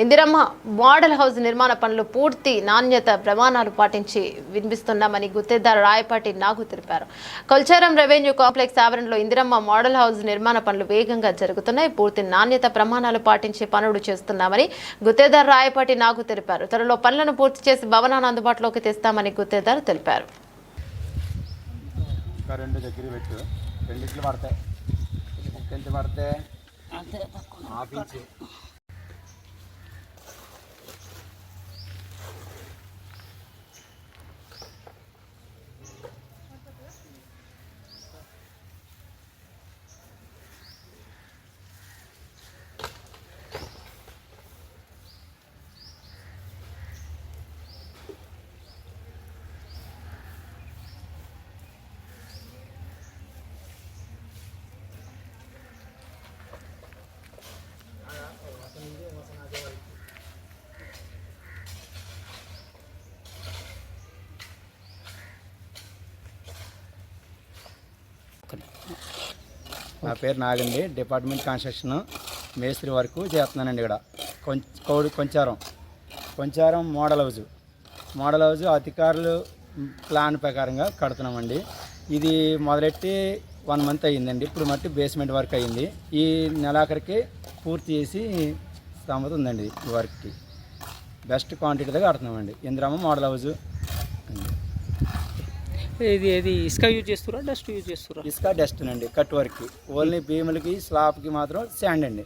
Indiramma model house నిర్మాణ పనులు పూర్తి నాణ్యత ప్రమాణాలు పాటించి వినిపిస్తున్నామని గుత్తేదారు రాయపాటి నాగు తెలిపారు. కొల్చారం రెవెన్యూ కాంప్లెక్స్ ఆవరణలో ఇందిరమ్మ మోడల్ హౌస్ నిర్మాణ పనులు వేగంగా జరుగుతున్నాయి. పూర్తి నాణ్యత ప్రమాణాలు పాటించి పనులు చేస్తున్నామని గుత్తేదారు రాయపాటి నాగు తెలిపారు. త్వరలో పనులను పూర్తి చేసి భవనాన్ని అందుబాటులోకి తెస్తామని గుత్తేదారు తెలిపారు. నా పేరు నాగండి. డిపార్ట్మెంట్ కన్స్ట్రక్షన్ మేస్త్రి వరకు చేస్తున్నానండి. ఇక్కడ కొంచారం మోడల్ హౌజ్ అధికారులు ప్లాన్ ప్రకారంగా కడుతున్నామండి. ఇది మొదలెట్టి 1 మంత్ అయ్యిందండి. ఇప్పుడు మట్టి బేస్మెంట్ వర్క్ అయ్యింది. ఈ నెలాఖరికి పూర్తి చేసి సమత ఉందండి. ఈ వర్క్కి బెస్ట్ క్వాంటిటీగా కడుతున్నామండి. Indiramma model house. ఇది ఇసుక యూజ్ చేస్తారా, డస్ట్ యూజ్ చేస్తారా? ఇసుక డస్ట్ అండి. కట్ వర్క్ ఓన్లీ భీములకి స్లాబ్కి మాత్రం శాండ్ అండి.